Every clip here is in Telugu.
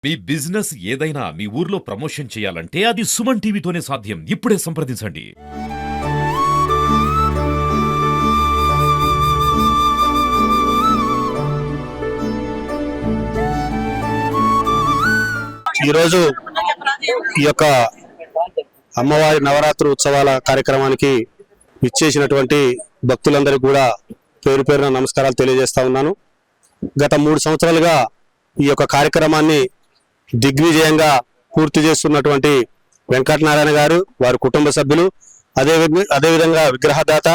మీ బిజినెస్ ఏదైనా మీ ఊర్లో ప్రమోషన్ చేయాలంటే అది సుమన్ టీవీతోనే సాధ్యం. ఇప్పుడే సంప్రదించండి. ఈరోజు ఈ యొక్క అమ్మవారి నవరాత్రి ఉత్సవాల కార్యక్రమానికి విచ్చేసినటువంటి భక్తులందరికీ కూడా పేరు పేరున నమస్కారాలు తెలియజేస్తా ఉన్నాను. గత 3 సంవత్సరాలుగా ఈ యొక్క కార్యక్రమాన్ని దిగ్విజయంగా పూర్తి చేస్తున్నటువంటి వెంకటనారాయణ గారు, వారి కుటుంబ సభ్యులు, అదేవిధంగా విగ్రహదాత,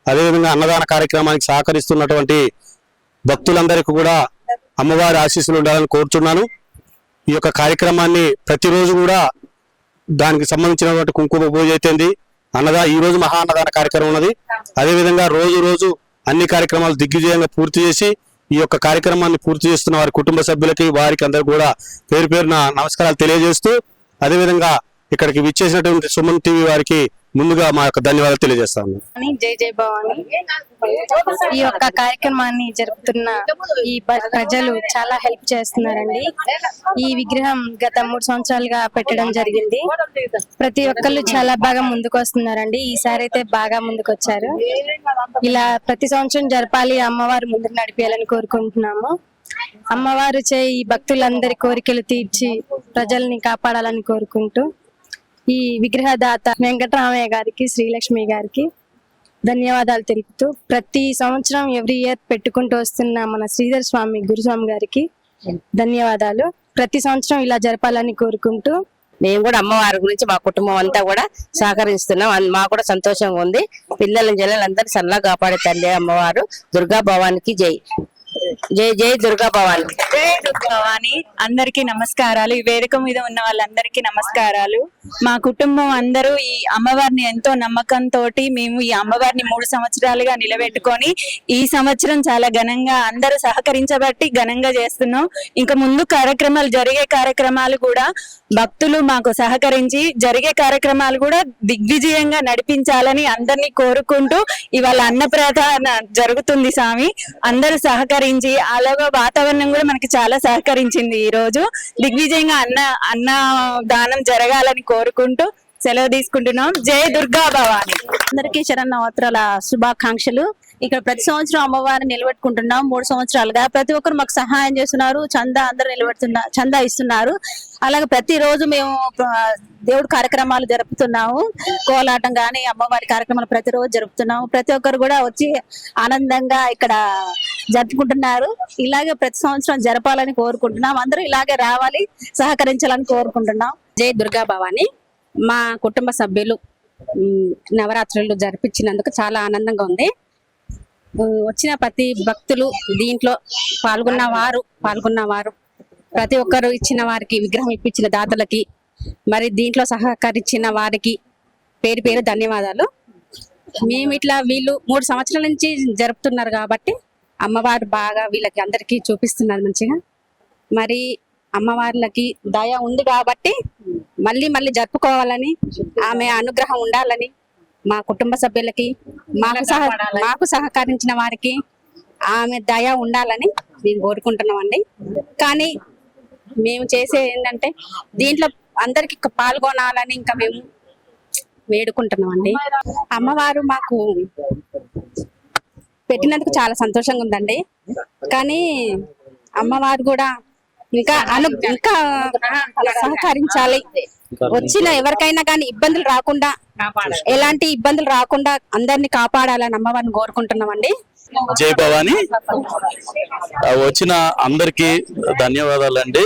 అదేవిధంగా అన్నదాన కార్యక్రమానికి సహకరిస్తున్నటువంటి భక్తులందరికీ కూడా అమ్మవారి ఆశీస్సులు ఉండాలని కోరుతున్నాను. ఈ యొక్క కార్యక్రమాన్ని ప్రతిరోజు కూడా దానికి సంబంధించినటువంటి కుంకుమ పూజ అయితేంది, ఈ రోజు మహా అన్నదాన కార్యక్రమం ఉన్నది. అదేవిధంగా రోజు అన్ని కార్యక్రమాలు దిగ్విజయంగా పూర్తి చేసి ఈ యొక్క కార్యక్రమాన్ని పూర్తి చేస్తున్న వారి కుటుంబ సభ్యులకి, వారికి అందరూ కూడా పేరు పేరున నమస్కారాలు తెలియజేస్తూ, అదేవిధంగా ఇక్కడికి విచ్చేసినటువంటి సుమన్ టీవీ వారికి ముందుగా మా యొక్క ధన్యవాదాలు తెలియజేస్తాను. జై జై భవాని. ఈ యొక్క కార్యక్రమాన్ని జరుపుతున్న ఈ ప్రజలు చాలా హెల్ప్ చేస్తున్నారండి. ఈ విగ్రహం గత 3 సంవత్సరాలుగా పెట్టడం జరిగింది. ప్రతి ఒక్కళ్ళు చాలా బాగా ముందుకు వస్తున్నారండి. ఈసారి అయితే బాగా ముందుకు వచ్చారు. ఇలా ప్రతి సంవత్సరం జరపాలి, అమ్మవారు ముందుకు నడిపేయాలని కోరుకుంటున్నాము. అమ్మవారు ఈ భక్తులందరి కోరికలు తీర్చి ప్రజల్ని కాపాడాలని కోరుకుంటూ, ఈ విగ్రహదాత వెంకటరామయ్య గారికి, శ్రీలక్ష్మి గారికి ధన్యవాదాలు తెలుపుతూ, ప్రతి సంవత్సరం ఎవ్రీ ఇయర్ పెట్టుకుంటూ వస్తున్న మన శ్రీధర్ స్వామి గురుస్వామి గారికి ధన్యవాదాలు. ప్రతి సంవత్సరం ఇలా జరపాలని కోరుకుంటూ, మేము కూడా అమ్మవారి గురించి మా కుటుంబం అంతా కూడా సహకరిస్తున్నాం. మాకు కూడా సంతోషంగా ఉంది. జల్లలందరూ సల్లా కాపాడే తల్లి అమ్మవారు దుర్గా భవానికి జై. జై జై దుర్గా భవాని. జై దుర్గా భవాని. అందరికీ నమస్కారాలు. ఈ వేదిక మీద ఉన్న వాళ్ళందరికీ నమస్కారాలు. మా కుటుంబం అందరూ ఈ అమ్మవారిని ఎంతో నమ్మకంతో మేము ఈ అమ్మవారిని 3 సంవత్సరాలుగా నిలబెట్టుకొని ఈ సంవత్సరం చాలా ఘనంగా అందరూ సహకరించబట్టి ఘనంగా చేస్తున్నాం. ఇంకా ముందు జరిగే కార్యక్రమాలు కూడా భక్తులు మాకు సహకరించి జరిగే కార్యక్రమాలు కూడా దిగ్విజయంగా నడిపించాలని అందరినీ కోరుకుంటూ, ఇవాళ అన్నప్రదాన జరుగుతుంది స్వామి. అందరూ సహకరించి, అలాగే వాతావరణం కూడా మనకి చాలా సహకరించింది. ఈ రోజు దిగ్విజయంగా అన్న దానం జరగాలని కోరుకుంటూ సెలవు తీసుకుంటున్నాం. జై దుర్గా భవాని. అందరికీ శరన్నవరాత్రుల శుభాకాంక్షలు. ఇక్కడ ప్రతి సంవత్సరం అమ్మవారిని నిలబెట్టుకుంటున్నాం. 3 సంవత్సరాలుగా ప్రతి ఒక్కరు మాకు సహాయం చేస్తున్నారు. చందా ఇస్తున్నారు. అలాగే ప్రతిరోజు మేము దేవుడి కార్యక్రమాలు జరుపుతున్నాము. కోలాటం గాని అమ్మవారి కార్యక్రమాలు ప్రతిరోజు జరుపుతున్నాము. ప్రతి ఒక్కరు కూడా వచ్చి ఆనందంగా ఇక్కడ జరుపుకుంటున్నారు. ఇలాగే ప్రతి సంవత్సరం జరపాలని కోరుకుంటున్నాం. అందరూ ఇలాగే రావాలి, సహకరించాలని కోరుకుంటున్నాం. జై దుర్గా భవాని. మా కుటుంబ సభ్యులు నవరాత్రులు జరిపించినందుకు చాలా ఆనందంగా ఉంది. వచ్చిన ప్రతి భక్తులు, దీంట్లో పాల్గొన్నవారు ప్రతి ఒక్కరు, ఇచ్చిన వారికి, విగ్రహం ఇప్పించిన దాతలకి, మరి దీంట్లో సహకరించిన వారికి పేరు పేరు ధన్యవాదాలు. మేము ఇట్లా వీళ్ళు 3 సంవత్సరాల నుంచి జరుపుతున్నారు కాబట్టి అమ్మవారు బాగా వీళ్ళకి అందరికీ చూపిస్తున్నారు మంచిగా. మరి అమ్మవార్లకి దయ ఉంది కాబట్టి మళ్ళీ జరుపుకోవాలని, ఆమె అనుగ్రహం ఉండాలని, మా కుటుంబ సభ్యులకి, మాకు సహకరించిన వారికి ఆమె దయ ఉండాలని మేము కోరుకుంటున్నామండి. కానీ మేము చేసే ఏంటంటే దీంట్లో అందరికి పాల్గొనాలని ఇంకా మేము వేడుకుంటున్నామండి. అమ్మవారు మాకు పెట్టినందుకు చాలా సంతోషంగా ఉందండి. కానీ అమ్మవారు కూడా ఇంకా సహకరించాలి. వచ్చిన ఎవరికైనా కానీ ఇబ్బందులు రాకుండా, ఎలాంటి ఇబ్బందులు రాకుండా అందరినీ కాపాడాలని అమ్మవారిని కోరుకుంటున్నామండి. జై భవాని. వచ్చిన అందరికి ధన్యవాదాలండి.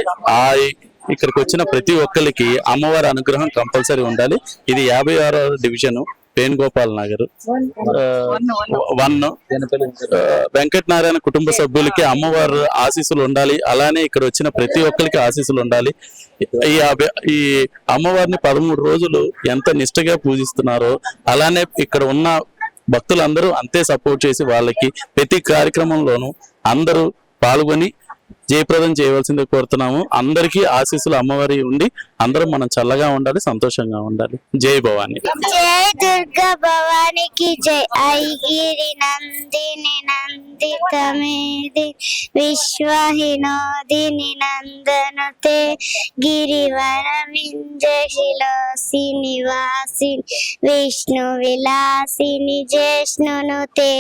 ఇక్కడికి వచ్చిన ప్రతి ఒక్కరికి అమ్మవారి అనుగ్రహం కంపల్సరీ ఉండాలి. ఇది 56వ డివిజన్, వేణుగోపాల్ నగర్ 1. వెంకటనారాయణ కుటుంబ సభ్యులకి అమ్మవారి ఆశీస్సులు ఉండాలి. అలానే ఇక్కడ వచ్చిన ప్రతి ఒక్కరికి ఆశీస్సులు ఉండాలి. ఈ అమ్మవారిని 13 రోజులు ఎంత నిష్ఠగా పూజిస్తున్నారో, అలానే ఇక్కడ ఉన్న భక్తులందరూ అంతే సపోర్ట్ చేసి వాళ్ళకి ప్రతి కార్యక్రమంలోనూ అందరూ పాల్గొని జయప్రదం చేయవలసింది కోరుతున్నాము. అందరికీ ఆశీస్సులు అమ్మవారి ఉండి అందరం మనం చల్లగా ఉండాలి, సంతోషంగా ఉండాలి. జై భవాని. జై దుర్గా భవానికి జై. ఐగిరి నందిని నందిత మేది విశ్వహినోదిని నందనుతే గిరివర వింజశిలోసి నివాసిని విష్ణు విలాసిని జిష్ణునుతే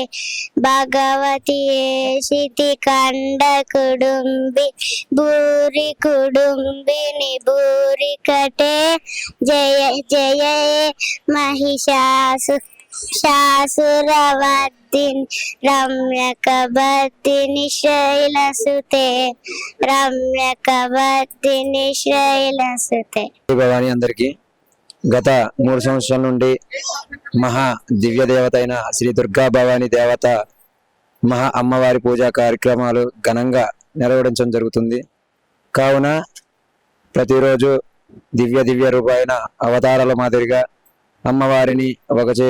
భగవతి ఏషితి కండ కుడుంబి భూరి కుడుంబిని భూరి కటే జయ జయ మహిషాసు శాసురవర్ధిని రమ్యకవర్ధిని శైలసుతే రమ్యకవర్ధిని శైలసుతే. భవాని అందరికీ గత 3 సంవత్సరాల నుండి మహా దివ్య దేవత అయిన శ్రీ దుర్గా భవాని దేవత మహా అమ్మవారి పూజా కార్యక్రమాలు ఘనంగా నిర్వహించడం జరుగుతుంది. కావున ప్రతిరోజు దివ్య రూపమైన అవతారాల మాదిరిగా అమ్మవారిని ఒకచే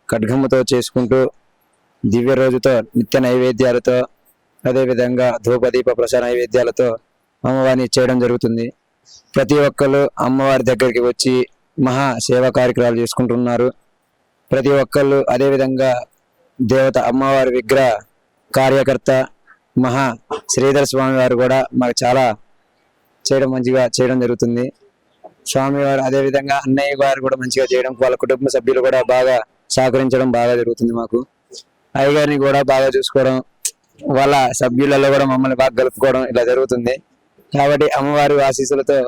ఖడ్గముతో చేసుకుంటూ దివ్య రోజుతో నిత్య నైవేద్యాలతో అదేవిధంగా ధూపదీప ప్రసాద నైవేద్యాలతో అమ్మవారిని చేయడం జరుగుతుంది. ప్రతి ఒక్కరు అమ్మవారి దగ్గరికి వచ్చి మహా సేవా కార్యక్రమాలు చేసుకుంటున్నారు. ప్రతి ఒక్కళ్ళు అదేవిధంగా దేవత అమ్మవారి విగ్రహ కార్యకర్త మహా శ్రీధర్ స్వామి వారు కూడా మాకు చాలా మంచిగా చేయడం జరుగుతుంది. స్వామివారు అదేవిధంగా అన్నయ్య గారు కూడా మంచిగా చేయడం, వాళ్ళ కుటుంబ సభ్యులు కూడా బాగా సహకరించడం బాగా జరుగుతుంది. మాకు అయ్యగారిని కూడా బాగా చూసుకోవడం, వాళ్ళ సభ్యులలో కూడా మమ్మల్ని బాగా కలుపుకోవడం ఇలా జరుగుతుంది. కాబట్టి అమ్మవారి ఆశీస్సులతో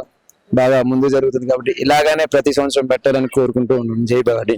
బాగా ముందు జరుగుతుంది. కాబట్టి ఇలాగానే ప్రతి సంవత్సరం పెట్టాలని కోరుకుంటూ ఉన్నాం. జై భవాని.